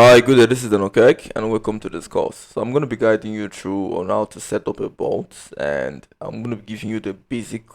Hi, good day. This is Dannyokec, and welcome to this course. So I'm going to be guiding you through on how to set up a bot, and I'm going to be giving you the basic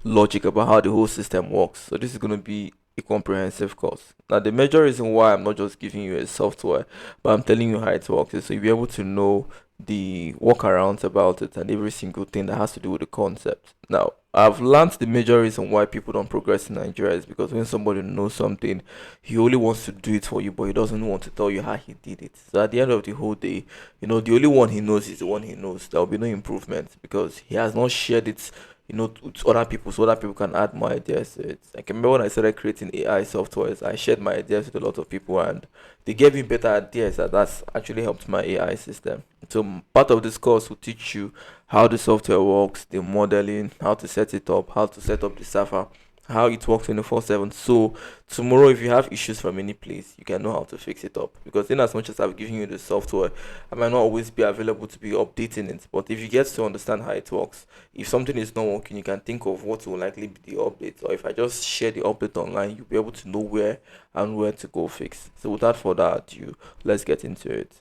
logic about how the whole system works. So this is going to be a comprehensive course. Now, the major reason why I'm not just giving you a software, but I'm telling you how it works is so you'll be able to know the workarounds about it and every single thing that has to do with the concept. Now, I've learned the major reason why people don't progress in Nigeria is because when somebody knows something, he only wants to do it for you, but he doesn't want to tell you how he did it. So at the end of the whole day, the only one he knows is the one he knows. There will be no improvement because he has not shared it, to other people, so other people can add more ideas to it. I can remember when I started creating AI softwares, I shared my ideas with a lot of people, and they gave me better ideas, and that's actually helped my AI system. So part of this course will teach you how the software works, the modeling, how to set it up, how to set up the server, how it works 24/7. So tomorrow, if you have issues from any place, you can know how to fix it up. Because in as much as I've given you the software, I might not always be available to be updating it. But if you get to understand how it works, if something is not working, you can think of what will likely be the update. Or if I just share the update online, you'll be able to know where to go fix. So without further ado, let's get into it.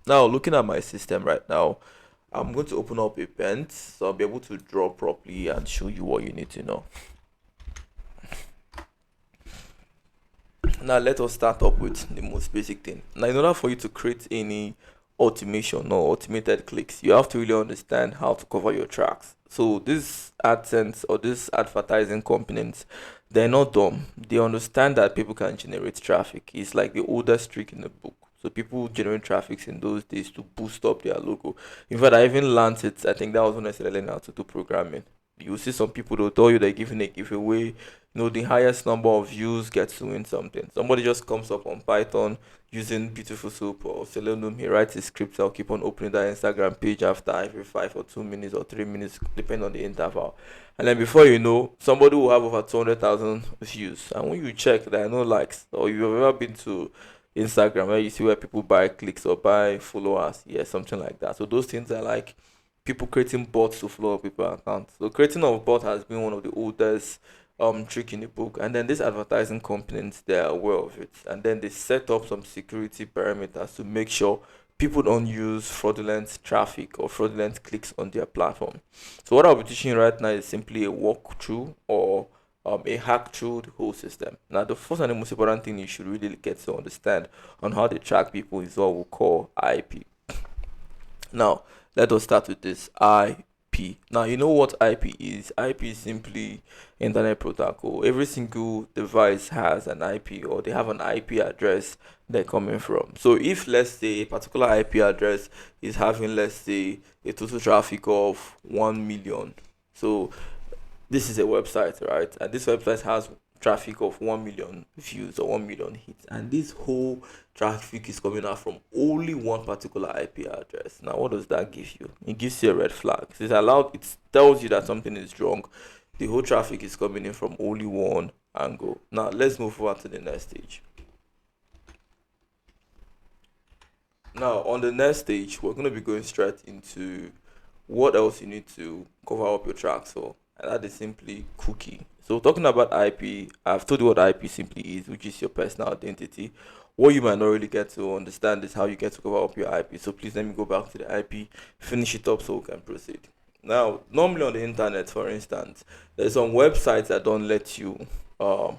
Now, looking at my system right now, I'm going to open up a pen so I'll be able to draw properly and show you what you need to know. Now let us start up with the most basic thing. Now, in order for you to create any automation or automated clicks, you have to really understand how to cover your tracks. So this AdSense or this advertising components, they're not dumb. They understand that people can generate traffic. It's like the oldest trick in the book. So people generate traffic in those days to boost up their logo. In fact, I even learned it. I think that was when I started learning how to do programming. You see some people, they'll tell you they're giving a giveaway, the highest number of views gets to win something. Somebody just comes up on Python using Beautiful Soup or Selenium. He writes his script. I'll keep on opening that Instagram page after every 5 or 2 minutes or 3 minutes, depending on the interval. And then before you know, somebody will have over 200,000 views. And when you check, there are no likes. Or you've ever been to Instagram where you see where people buy clicks or buy followers, yeah, something like that. So those things are like people creating bots to follow people's accounts. So creating a bot has been one of the oldest trick in the book. And then these advertising companies, they're aware of it, and then they set up some security parameters to make sure people don't use fraudulent traffic or fraudulent clicks on their platform. So what I'll be teaching you right now is simply a walkthrough or a hack through the whole system. Now, the first and the most important thing you should really get to understand on how they track people is what we call IP. Now, let us start with this IP. Now, you know what IP is? IP is simply Internet Protocol. Every single device has an IP or they have an IP address they're coming from. So, if let's say a particular IP address is having, let's say, a total traffic of 1 million. So, this is a website, right? And this website has traffic of 1 million views or 1 million hits. And this whole traffic is coming out from only one particular IP address. Now, what does that give you? It gives you a red flag. So it tells you that something is wrong. The whole traffic is coming in from only one angle. Now, let's move forward to the next stage. Now, on the next stage, we're going to be going straight into what else you need to cover up your tracks for, and that is simply cookie. So talking about IP, I've told you what IP simply is, which is your personal identity. What you might not really get to understand is how you get to cover up your IP. So please let me go back to the IP, finish it up so we can proceed. Now, normally on the internet, for instance, there's some websites that don't let you um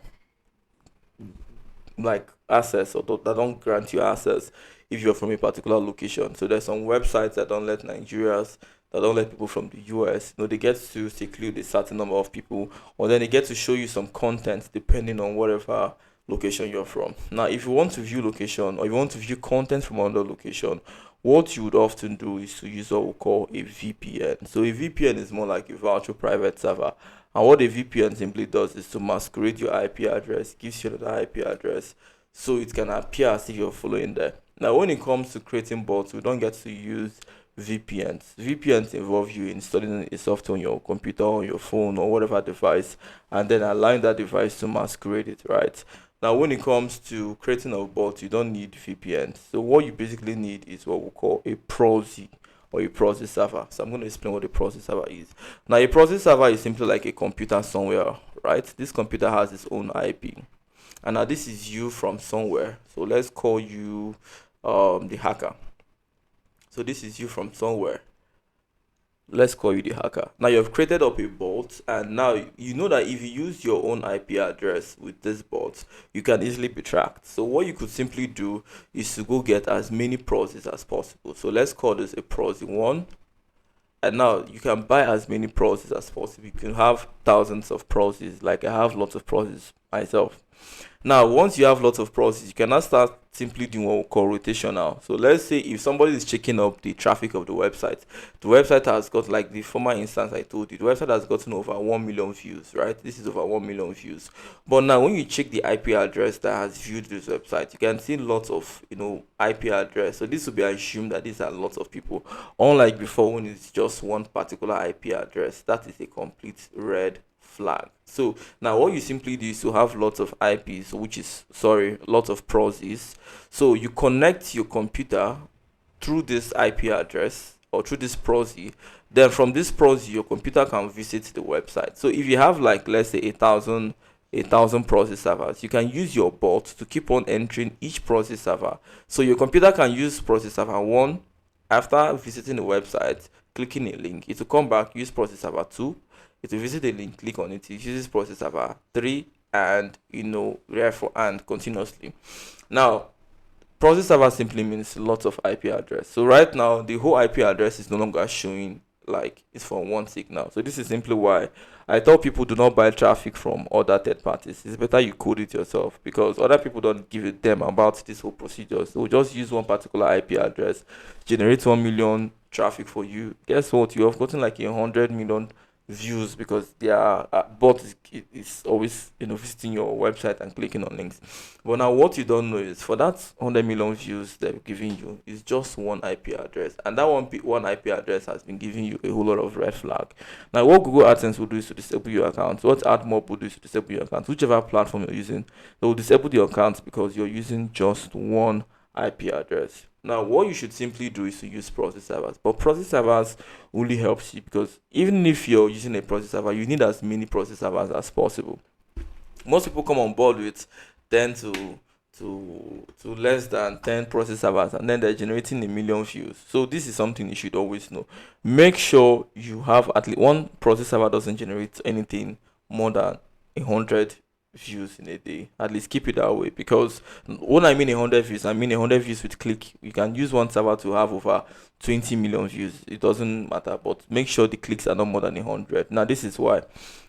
like access or that don't grant you access if you're from a particular location. So there's some websites that don't let Nigerians, that don't let people from the US, they get to seclude a certain number of people, or then they get to show you some content depending on whatever location you're from. Now, if you want to view location or you want to view content from another location, what you would often do is to use what we call a VPN. So a VPN is more like a virtual private server. And what a VPN simply does is to masquerade your IP address, gives you another IP address, so it can appear as if you're following there. Now, when it comes to creating bots, we don't get to use VPNs. VPNs involve you installing a software on your computer or your phone or whatever device, and then allowing that device to masquerade it, right? Now, when it comes to creating a bot, you don't need VPN. So what you basically need is what we call a proxy or a proxy server. So I'm going to explain what a proxy server is. Now, a proxy server is simply like a computer somewhere, right? This computer has its own IP. And now this is you from somewhere. So let's call you the hacker. So this is you from somewhere. Let's call you the hacker. Now you've created up a bot, and now you know that if you use your own IP address with this bot, you can easily be tracked. So what you could simply do is to go get as many proxies as possible. So let's call this a proxy one, and now you can buy as many proxies as possible. You can have thousands of proxies, like I have lots of proxies myself. Now, once you have lots of proxies, you can now start simply doing what we call rotational. So let's say if somebody is checking up the traffic of the website has got, like the former instance I told you, the website has gotten over 1 million views, right? This is over 1 million views. But now when you check the IP address that has viewed this website, you can see lots of, IP address. So this will be assumed that these are lots of people. Unlike before when it's just one particular IP address, that is a complete red flag. So now what you simply do is to have lots of IPs, which is, sorry, lots of proxies. So you connect your computer through this IP address or through this proxy. Then from this proxy, your computer can visit the website. So if you have, like, let's say a thousand proxy servers, you can use your bot to keep on entering each proxy server. So your computer can use proxy server 1 after visiting the website, clicking a link. It will come back, use proxy server 2, it will visit the link, click on it, it uses proxy server 3, and therefore, and continuously. Now, proxy server simply means lots of IP address. So right now, the whole IP address is no longer showing like it's from one signal. So this is simply why I tell people do not buy traffic from other third parties. It's better you code it yourself, because other people don't give a damn about this whole procedure. So just use one particular IP address, generate 1 million traffic for you. Guess what? You have gotten like 100 million views, because their bot is always visiting your website and clicking on links. But now what you don't know is, for that 100 million views they're giving you is just one IP address, and that one IP address has been giving you a whole lot of red flag. Now what Google AdSense will do is to disable your account. What AdMob will do is to disable your account. Whichever platform you're using, they will disable your account because you're using just one IP address. Now, what you should simply do is to use proxy servers. But proxy servers only helps you because even if you're using a proxy server, you need as many proxy servers as possible. Most people come on board with 10 to less than 10 proxy servers, and then they're generating a million views. So this is something you should always know. Make sure you have at least one proxy server doesn't generate anything more than 100 views in a day. At least keep it that way, because when I mean 100 views, I mean 100 views with click. You can use one server to have over 20 million views. It doesn't matter, but make sure the clicks are not more than 100. Now this is why,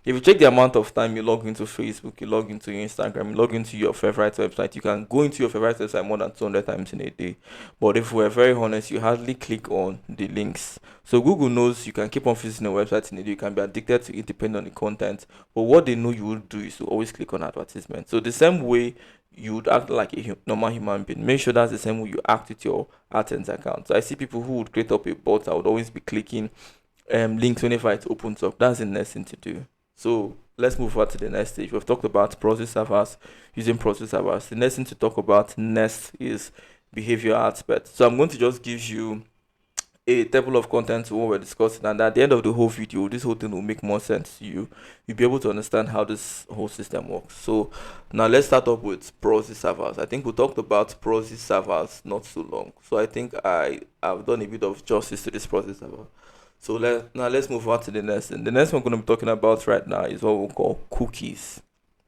if you check the amount of time you log into Facebook, you log into Instagram, you log into your favorite website, you can go into your favorite website more than 200 times in a day. But if we're very honest, you hardly click on the links. So Google knows you can keep on visiting a website in a day, you can be addicted to it depending on the content. But what they know you will do is to always click on advertisement. So the same way you would act like a normal human being, make sure that's the same way you act with your Adsense account. So I see people who would create up a bot that would always be clicking links whenever it opens up. That's the next thing to do. So let's move on to the next stage. We've talked about proxy servers, using proxy servers. The next thing to talk about next is behavior aspect. So I'm going to just give you a table of contents what we're discussing, and at the end of the whole video, this whole thing will make more sense to you. You'll be able to understand how this whole system works. So now let's start up with proxy servers. I think we talked about proxy servers not so long, so I think I've done a bit of justice to this proxy server. So let's move on to the next thing. The next one we're going to be talking about right now is what we call cookies.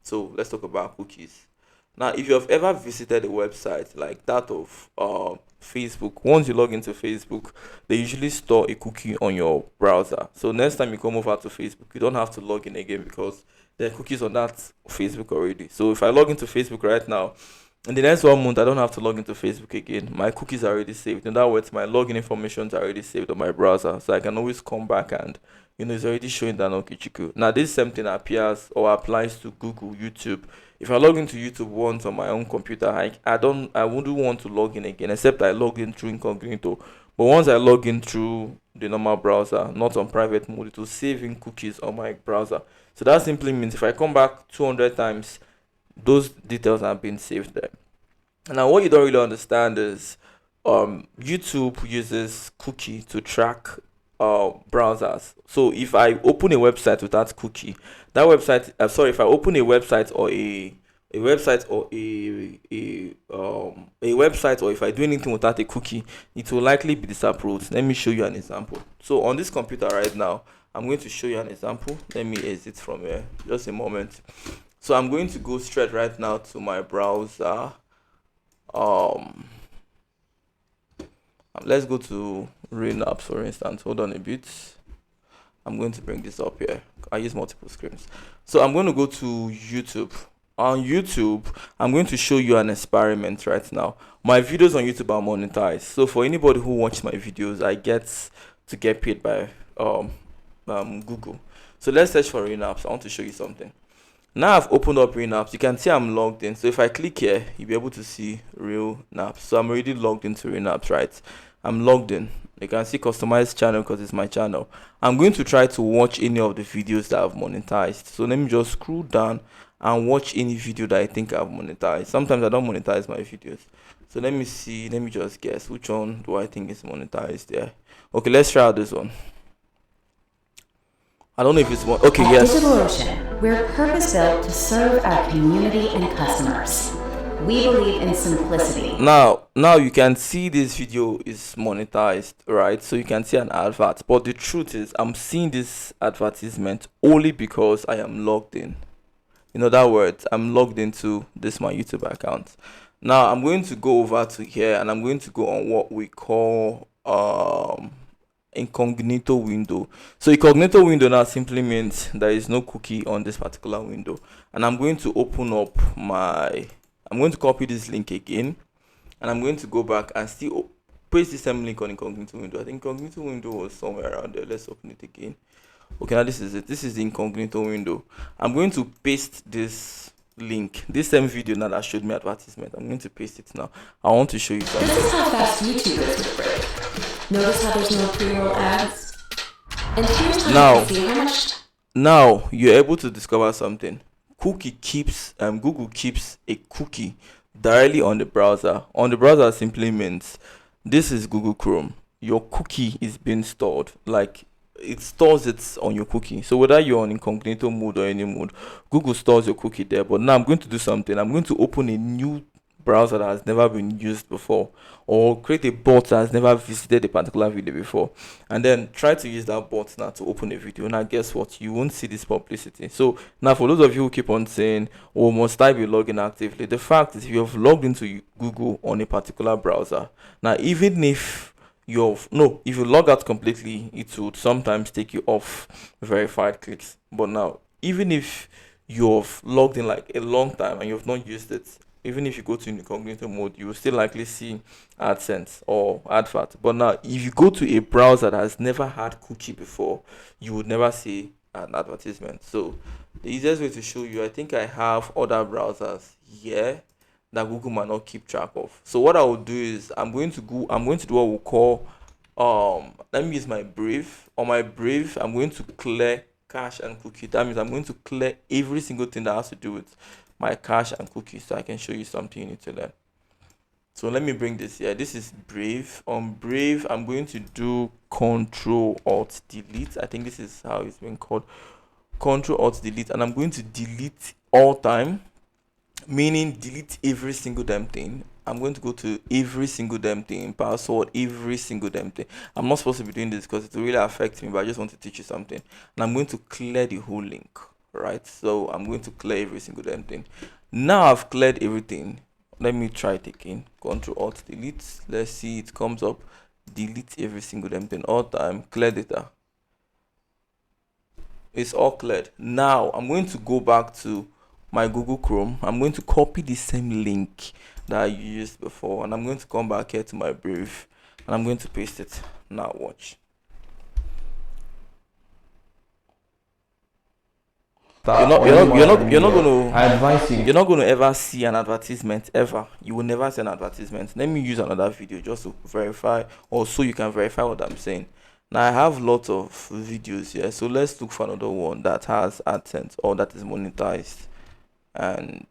So let's talk about cookies. Now, if you have ever visited a website like that of Facebook, once you log into Facebook, they usually store a cookie on your browser. So next time you come over to Facebook, you don't have to log in again because there are cookies on that Facebook already. So if I log into Facebook right now, in the next 1 month, I don't have to log into Facebook again. My cookies are already saved. In other words, my login information is already saved on my browser. So I can always come back and, it's already showing Dannyokec. Now, this same thing appears or applies to Google, YouTube. If I log into YouTube once on my own computer, I wouldn't want to log in again, except I log in through incognito. But once I log in through the normal browser, not on private mode, it will save in cookies on my browser. So that simply means if I come back 200 times, those details have been saved there. Now, what you don't really understand is YouTube uses cookie to track browsers. So if I open a website without cookie, that website, if I open a website or a website or a website, or if I do anything without a cookie, it will likely be disapproved. Let me show you an example. So on this computer right now, I'm going to show you an example. Let me exit from here, just a moment. So I'm going to go straight right now to my browser. Let's go to Apps, for instance. Hold on a bit. I'm going to bring this up here. I use multiple screens. So I'm going to go to YouTube. On YouTube, I'm going to show you an experiment right now. My videos on YouTube are monetized. So for anybody who watches my videos, I get to get paid by Google. So let's search for Apps. I want to show you something. Now I've opened up Apps. You can see I'm logged in. So if I click here, you'll be able to see real apps. So I'm already logged into Apps, right? I'm logged in. You can see customized channel because it's my channel. I'm going to try to watch any of the videos that I've monetized. So let me just scroll down and watch any video that I think I've monetized. Sometimes I don't monetize my videos. So let me see. Let me just guess which one do I think is monetized there. Okay, let's try out this one. I don't know if it's one. Okay, At yes. DigitalOcean, we're purpose-built to serve our community and customers. We believe in simplicity. Now you can see this video is monetized, right? So you can see an advert, but the truth is I'm seeing this advertisement only because I am logged in. In other words, I'm logged into this my YouTube account. Now I'm going to go over to here and I'm going to go on what we call incognito window. So incognito window now simply means there is no cookie on this particular window, and I'm going to open up I'm going to copy this link again, and I'm going to go back and still paste the same link on incognito window. I think incognito window was somewhere around there. Let's open it again. Okay, now this is it. This is the incognito window. I'm going to paste this link, this same video now that showed me advertisement. I'm going to paste it now. I want to show you something. This is how fast YouTube is with break. Notice how there's no pre-roll ads? And here's how you can see how much. Now you're able to discover something. Google keeps a cookie directly on the browser. On the browser simply means this is Google Chrome. Your cookie is being stored, like it stores it on your cookie. So whether you're on incognito mode or any mode, Google stores your cookie there. But now I'm going to do something. I'm going to open a new browser that has never been used before, or create a bot that has never visited a particular video before, and then try to use that bot now to open a video. Now guess what, you won't see this publicity. So now for those of you who keep on saying, oh, must I be logging actively, the fact is if you have logged into Google on a particular browser, now even if if you log out completely, it would sometimes take you off verified clicks. But now even if you've logged in like a long time and you've not used it, even if you go to incognito mode, you will still likely see AdSense or advert. But now if you go to a browser that has never had cookie before, you would never see an advertisement. So the easiest way to show you, I think I have other browsers here that Google might not keep track of. So what I will do is I'm going to do what we call let me use my Brave. On my Brave, I'm going to clear cache and cookie. That means I'm going to clear every single thing that has to do with my cache and cookies, so I can show you something you need to learn. So let me bring this here. This is Brave. On Brave, I'm going to do Control Alt Delete. I think this is how it's been called. Control Alt Delete, and I'm going to delete all time, meaning delete every single damn thing. I'm going to go to every single damn thing, password, every single damn thing. I'm not supposed to be doing this because it will really affect me, but I just want to teach you something. And I'm going to clear the whole link, right? So I'm going to clear every single damn thing. Now I've cleared everything. Let me try it again. Control Alt Delete. Let's see, it comes up. Delete every single damn thing, all time, clear data. It's all cleared. Now I'm going to go back to my Google Chrome. I'm going to copy the same link that I used before, and I'm going to come back here to my Brave, and I'm going to paste it. Now watch. You're not going to ever see an advertisement ever. You will never see an advertisement. Let me use another video just to verify, or so you can verify what I'm saying. Now I have lots of videos here, so let's look for another one that has AdSense or that is monetized. And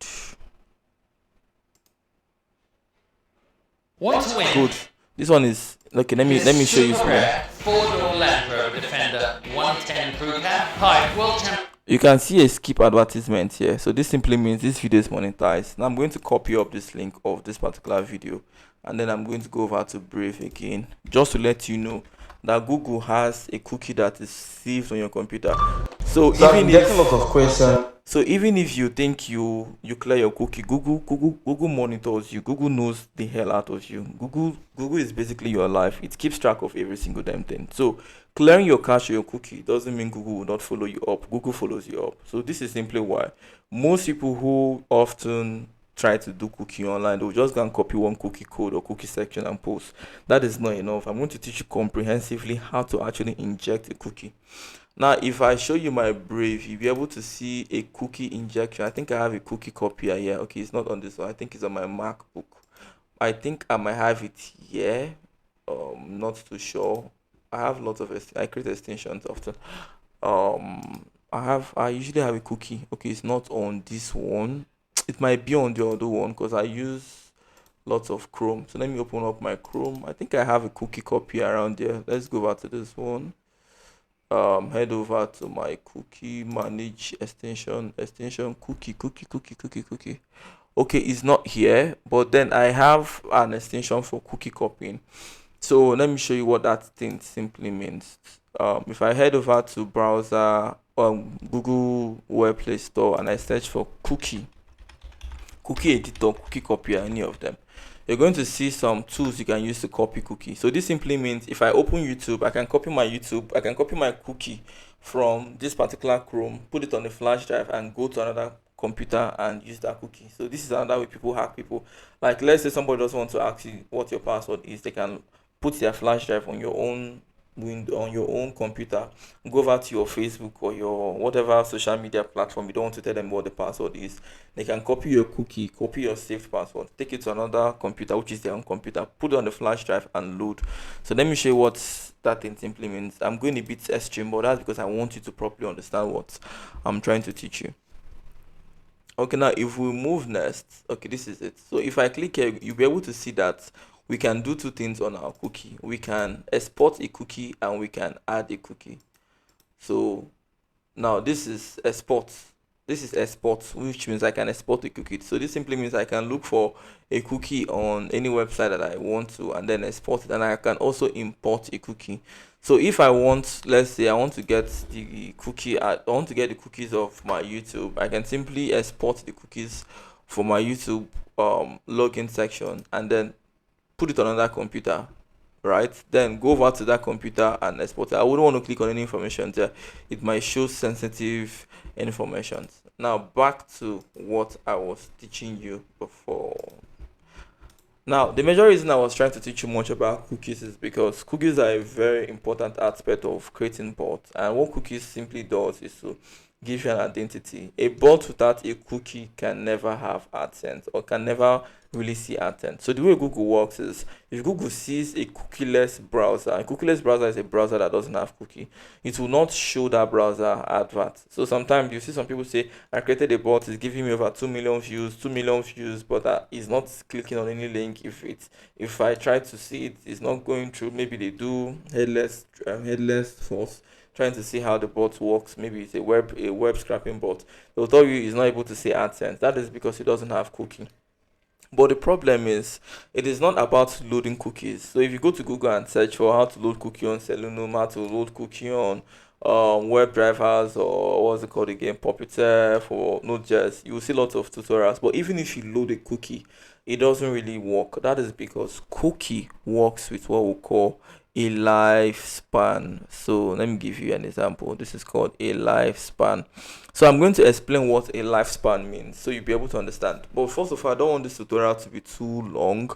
good. This one is okay. Let me show you something. Four-door Land Rover Defender 110 crew cab. Hi, world champ. You can see a skip advertisement here. So this simply means this video is monetized. Now I'm going to copy up this link of this particular video, and then I'm going to go over to Brave again, just to let you know that Google has a cookie that is saved on your computer. So I'm getting a lot of questions. So even if you think you clear your cookie, Google monitors you. Google knows the hell out of you. Google is basically your life. It keeps track of every single damn thing. So clearing your cache or your cookie doesn't mean Google will not follow you up. Google follows you up. So this is simply why most people who often try to do cookie online, they'll just go and copy one cookie code or cookie section and post. That is not enough. I'm going to teach you comprehensively how to actually inject a cookie. Now, if I show you my Brave, you'll be able to see a cookie injection. I think I have a cookie copier here. Okay, it's not on this one. I think it's on my MacBook. I think I might have it here. Not too sure. I have lots of I create extensions often. I usually have a cookie. Okay, it's not on this one. It might be on the other one because I use lots of Chrome. So let me open up my Chrome. I think I have a cookie copy around there. Let's go back to this one. Head over to my cookie, manage extension cookie. Okay, it's not here, but then I have an extension for cookie copying. So let me show you what that thing simply means. If I head over to browser, Google Web Play Store, and I search for cookie editor, cookie copier, any of them, you're going to see some tools you can use to copy cookie. So this simply means if I open YouTube, I can copy my cookie from this particular Chrome, put it on the flash drive, and go to another computer and use that cookie. So this is another way people hack people. Like, let's say somebody doesn't want to ask you what your password is, they can put their flash drive on your own window, on your own computer, go over to your Facebook or your whatever social media platform. You don't want to tell them what the password is. They can copy your cookie, copy your saved password, take it to another computer, which is their own computer, put it on the flash drive and load. So let me show you what that thing simply means. I'm going a bit extreme, but that's because I want you to properly understand what I'm trying to teach you. Okay, now if we move next, okay, this is it. So if I click here, you'll be able to see that we can do two things on our cookie. We can export a cookie and we can add a cookie. So now this is export, which means I can export a cookie. So this simply means I can look for a cookie on any website that I want to and then export it, and I can also import a cookie. So if I want, let's say I want to get the cookies of my YouTube, I can simply export the cookies for my YouTube login section and then put it on another computer, right? Then go over to that computer and export it. I wouldn't want to click on any information there. It might show sensitive information. Now back to what I was teaching you before. Now, the major reason I was trying to teach you much about cookies is because cookies are a very important aspect of creating bots. And what cookies simply does is to give you an identity. A bot without a cookie can never have AdSense or can never really see AdSense. So the way Google works is if Google sees a cookieless browser is a browser that doesn't have cookie, it will not show that browser adverts. So sometimes you see some people say, I created a bot, it's giving me over 2 million views, but that is not clicking on any link. If I try to see it, it's not going through. Maybe they do headless force, trying to see how the bot works. Maybe it's a web scraping bot. They'll tell you it's not able to see AdSense. That is because it doesn't have cookie. But the problem is, it is not about loading cookies. So if you go to Google and search for how to load cookie on Selenium, how to load cookie on web drivers, or what's it called again, Puppeteer for Node.js, you will see lots of tutorials. But even if you load a cookie, it doesn't really work. That is because cookie works with what we call a lifespan. So let me give you an example. This is called a lifespan. So I'm going to explain what a lifespan means so you'll be able to understand. But first of all, I don't want this tutorial to be too long.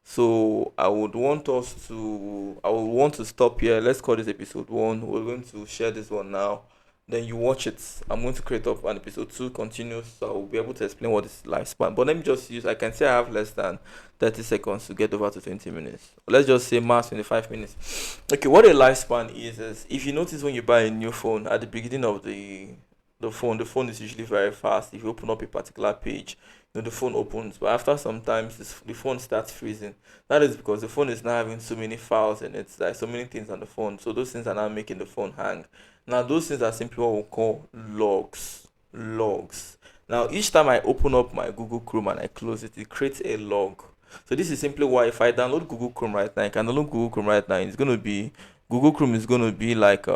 So I would want to stop here. Let's call this episode 1. We're going to share this one now. Then you watch it. I'm going to create up an episode 2 continuous, so I'll be able to explain what is lifespan. But let me just I can say I have less than 30 seconds to get over to 20 minutes. Let's just say max 25 minutes. Okay, what a lifespan is if you notice when you buy a new phone, at the beginning of the phone is usually very fast. If you open up a particular page, the phone opens, but after sometimes the phone starts freezing. That is because the phone is now having so many files in it, like so many things on the phone. So those things are now making the phone hang. Now those things are simply what we call logs. Logs. Now each time I open up my Google Chrome and I close it, it creates a log. So this is simply why if I download Google Chrome right now, I can download Google Chrome right now. It's gonna be Google Chrome is gonna be like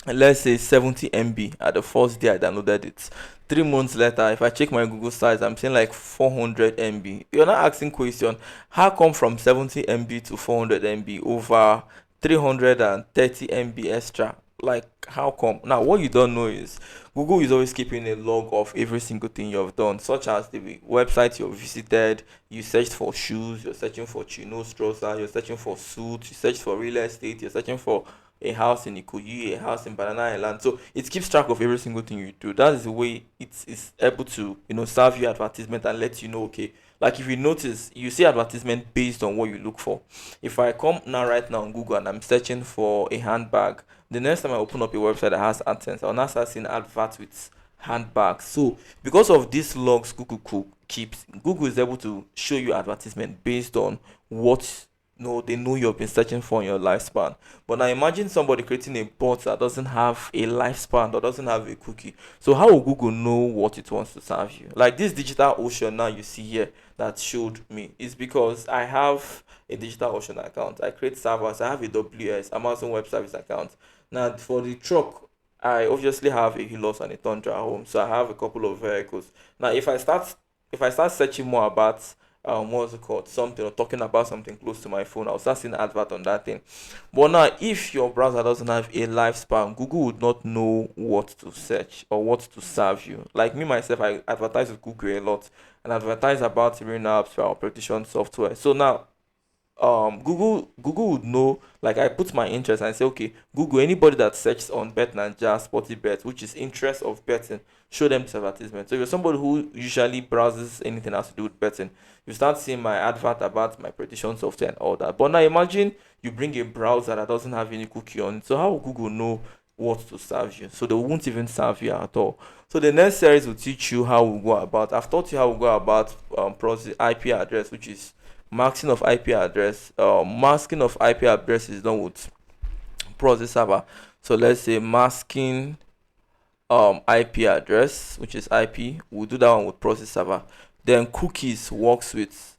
let's say 70 MB at the first day I downloaded it. 3 months later, if I check my Google size, I'm seeing like 400 MB. You're not asking question, how come from 70 MB to 400 MB over 330 MB extra? Like, how come? Now, what you don't know is Google is always keeping a log of every single thing you've done, such as the website you've visited. You searched for shoes, you're searching for chinos trouser, you're searching for suits, you searched for real estate, you're searching for a house in Ikoyi, a house in Banana Island. So it keeps track of every single thing you do. That is the way it's able to, serve you advertisement and let you know, okay. Like if you notice, you see advertisement based on what you look for. If I come now right now on Google and I'm searching for a handbag, the next time I open up a website that has Adsense, I'll now start seeing adverts with handbags. So because of these logs keeps, Google is able to show you advertisement based on what no they know you've been searching for in your lifespan. But now imagine somebody creating a bot that doesn't have a lifespan, that doesn't have a cookie. So how will Google know what it wants to serve you? Like this digital ocean now you see here that showed me is because I have a digital ocean account. I create servers, I have a WS Amazon Web Service account. Now for the truck, I obviously have a Hilos and a Tundra at home, so I have a couple of vehicles. Now if I start searching more about what's it called, something, or talking about something close to my phone, I'll start seeing advert on that thing. But now if your browser doesn't have a lifespan, Google would not know what to search or what to serve you. Like me myself, I advertise with Google a lot and advertise about Serene apps for our prediction software. So now Google would know, like I put my interest and I say, okay, Google, anybody that searches on bet Ninja sporty bet, which is interest of betting, show them this advertisement. So if you're somebody who usually browses anything has to do with betting, you start seeing my advert about my prediction software and all that. But now imagine you bring a browser that doesn't have any cookie on it. So how will Google know what to serve you? So they won't even serve you at all. So the next series will teach you how we go about. I've taught you how we go about proxy IP address, which is masking of IP address. Masking of IP address is done with proxy server. So let's say masking IP address, which is IP. We'll do that one with proxy server. Then cookies works with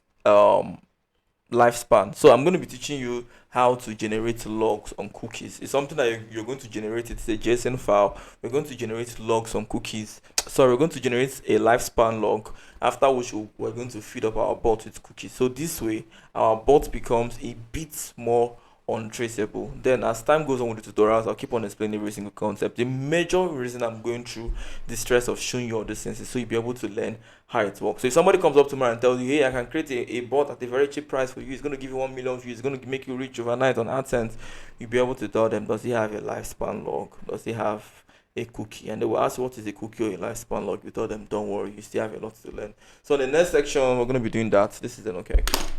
lifespan. So I'm going to be teaching you how to generate logs on cookies. It's something that you're going to generate. It's a JSON file. We're going to generate logs on cookies. So we're going to generate a lifespan log, after which we're going to feed up our bot with cookies. So this way our bot becomes a bit more untraceable. Then as time goes on with the tutorials, I'll keep on explaining every single concept. The major reason I'm going through the stress of showing you all these things is so you'll be able to learn how it works. So if somebody comes up to me and tells you, hey, I can create a bot at a very cheap price for you, it's going to give you 1 million views, it's going to make you rich overnight on AdSense, you'll be able to tell them, does he have a lifespan log? Does he have a cookie? And they will ask, what is a cookie or a lifespan log? You tell them, don't worry, you still have a lot to learn. So in the next section, we're going to be doing that. This is Dannyokec.